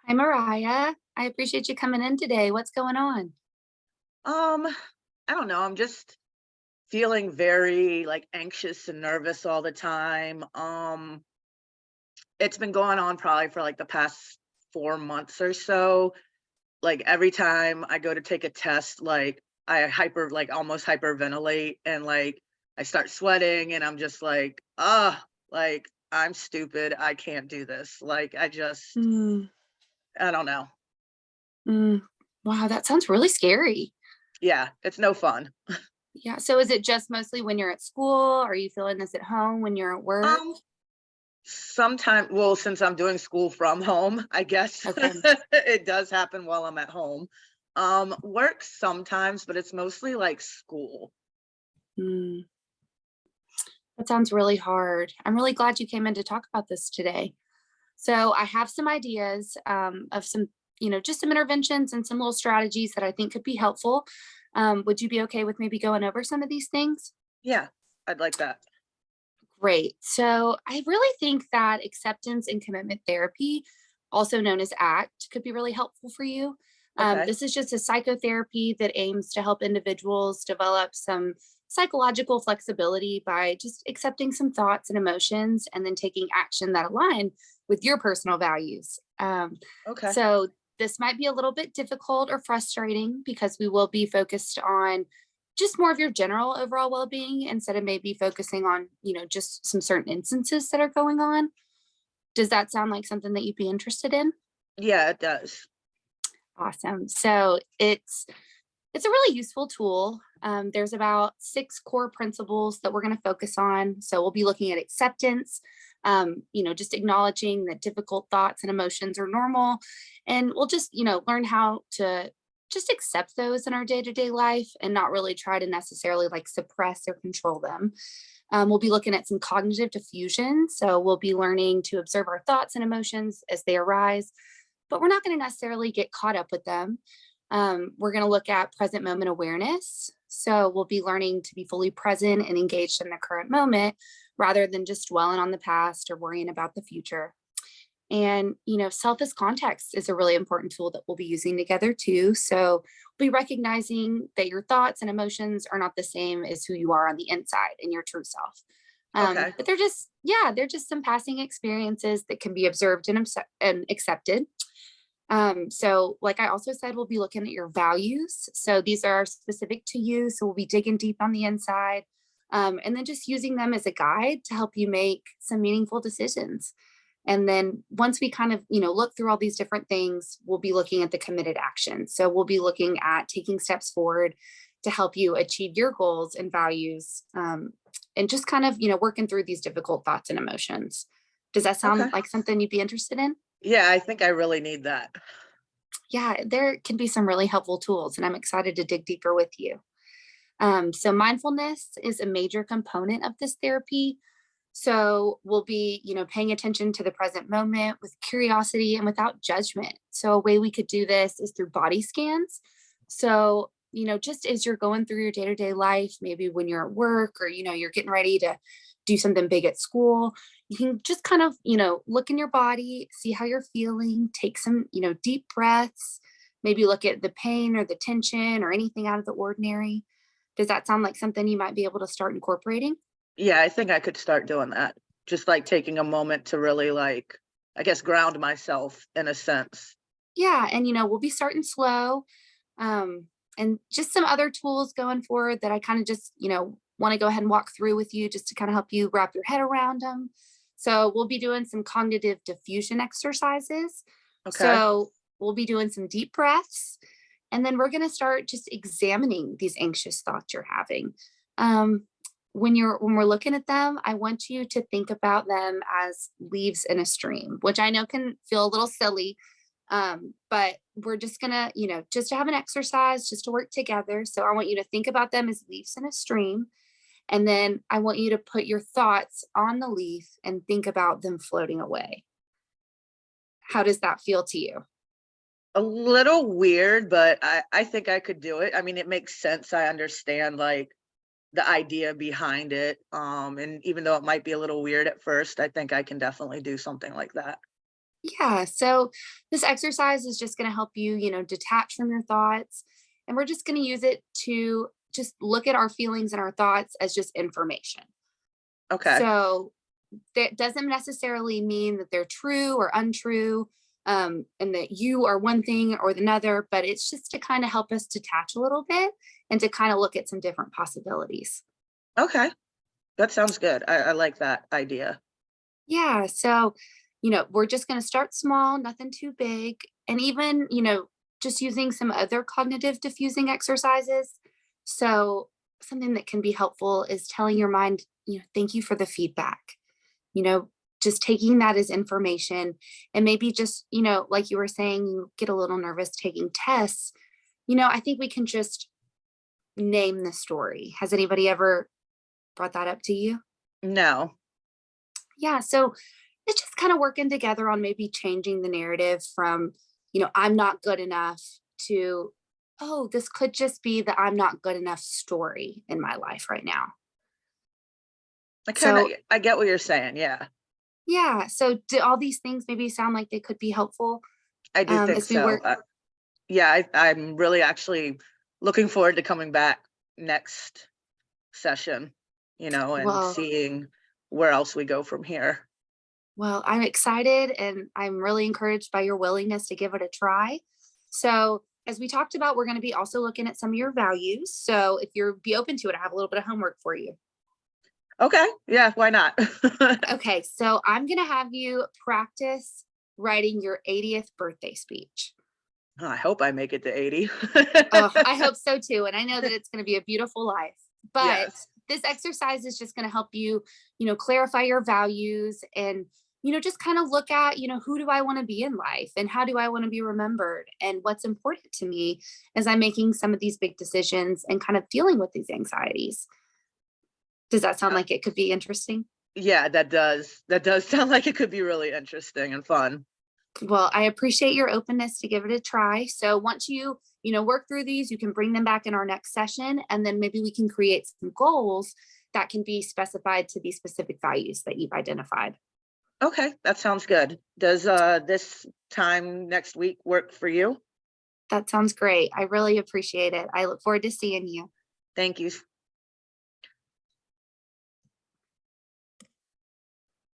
Hi, Mariah. I appreciate you coming in today. What's going on? Um, I don't know. I'm just feeling very like anxious and nervous all the time. It's been going on probably for like the past 4 months or so. Like every time I go to take a test, like like almost hyperventilate and like I start sweating and I'm just like I'm stupid. I can't do this. Mm, I don't know. mm. Wow, that sounds really scary. Yeah, it's no fun. Yeah. So is it just mostly when you're at school? Are you feeling this at home when you're at work? Um, since I'm doing school from home, I guess Okay. it does happen while I'm at home. Work sometimes, but it's mostly like school. Mm, that sounds really hard. I'm really glad you came in to talk about this today. So I have some ideas of some, just some interventions and some little strategies that I think could be helpful. Would you be okay with maybe going over some of these things? Yeah, I'd like that. Great. So I really think that acceptance and commitment therapy, also known as ACT, could be really helpful for you. Okay. This is just a psychotherapy that aims to help individuals develop some psychological flexibility by just accepting some thoughts and emotions and then taking action that align with your personal values. Okay. So this might be a little bit difficult or frustrating because we will be focused on just more of your general overall well-being instead of maybe focusing on, just some certain instances that are going on. Does that sound like something that you'd be interested in? Yeah, it does. Awesome. So it's a really useful tool. There's about six core principles that we're going to focus on. So we'll be looking at acceptance, just acknowledging that difficult thoughts and emotions are normal, and we'll just learn how to just accept those in our day-to-day life and not really try to necessarily like suppress or control them. We'll be looking at some cognitive diffusion. So we'll be learning to observe our thoughts and emotions as they arise, but we're not going to necessarily get caught up with them. We're going to look at present moment awareness. So we'll be learning to be fully present and engaged in the current moment rather than just dwelling on the past or worrying about the future. And, self as context is a really important tool that we'll be using together too. So we'll be recognizing that your thoughts and emotions are not the same as who you are on the inside and your true self. Okay. But they're just some passing experiences that can be observed and accepted. So, like I also said, we'll be looking at your values. So, these are specific to you. So, we'll be digging deep on the inside and then just using them as a guide to help you make some meaningful decisions. And then once we kind of, look through all these different things, we'll be looking at the committed action. So, we'll be looking at taking steps forward to help you achieve your goals and values and just kind of, working through these difficult thoughts and emotions. Does that sound Okay. like something you'd be interested in? Yeah, I think I really need that. Yeah, there can be some really helpful tools, and I'm excited to dig deeper with you. So, mindfulness is a major component of this therapy. So, we'll be, paying attention to the present moment with curiosity and without judgment. So, a way we could do this is through body scans. So, just as you're going through your day to day life, maybe when you're at work or, you're getting ready to do something big at school, you can just kind of, look in your body, see how you're feeling, take some, deep breaths, maybe look at the pain or the tension or anything out of the ordinary. Does that sound like something you might be able to start incorporating? Yeah, I think I could start doing that. Just like taking a moment to really like, I guess, ground myself in a sense. Yeah. And, we'll be starting slow. Um, and just some other tools going forward that I kind of just, want to go ahead and walk through with you just to kind of help you wrap your head around them. So we'll be doing some cognitive diffusion exercises. Okay. So we'll be doing some deep breaths. And then we're going to start just examining these anxious thoughts you're having. Um, when we're looking at them, I want you to think about them as leaves in a stream, which I know can feel a little silly, but we're just gonna, just to have an exercise, just to work together. So I want you to think about them as leaves in a stream. And then I want you to put your thoughts on the leaf and think about them floating away. How does that feel to you? A little weird, but I think I could do it. I mean, it makes sense. I understand like the idea behind it. And even though it might be a little weird at first, I think I can definitely do something like that. Yeah. So this exercise is just going to help you, detach from your thoughts. And we're just going to use it to just look at our feelings and our thoughts as just information. Okay. So that doesn't necessarily mean that they're true or untrue, and that you are one thing or another, but it's just to kind of help us detach a little bit and to kind of look at some different possibilities. Okay. That sounds good. I like that idea. Yeah. So, we're just going to start small, nothing too big. And even, just using some other cognitive diffusing exercises. So, something that can be helpful is telling your mind, thank you for the feedback, you know, just taking that as information. And maybe just, like you were saying, you get a little nervous taking tests. I think we can just name the story. Has anybody ever brought that up to you? No. Yeah. So, it's just kind of working together on maybe changing the narrative from, I'm not good enough to, oh, this could just be the I'm not good enough story in my life right now. So, I get what you're saying. Yeah. yeah. So, do all these things maybe sound like they could be helpful I do think as we so. work? Yeah, I'm really actually looking forward to coming back next session, and Well, seeing where else we go from here. I'm excited and I'm really encouraged by your willingness to give it a try. So, as we talked about, we're going to be also looking at some of your values. So, if you're be open to it, I have a little bit of homework for you. Okay. Yeah, why not? Okay, so I'm going to have you practice writing your 80th birthday speech. I hope I make it to 80. Oh, I hope so too. And I know that it's going to be a beautiful life. But Yes. this exercise is just going to help you, clarify your values and, just kind of look at, who do I want to be in life and how do I want to be remembered and what's important to me as I'm making some of these big decisions and kind of dealing with these anxieties. Does that sound Uh, like it could be interesting? yeah, that does. That does sound like it could be really interesting and fun. Well, I appreciate your openness to give it a try. So once you, work through these, you can bring them back in our next session, and then maybe we can create some goals that can be specified to these specific values that you've identified. Okay, that sounds good. Does this time next week work for you? That sounds great. I really appreciate it. I look forward to seeing you. Thank you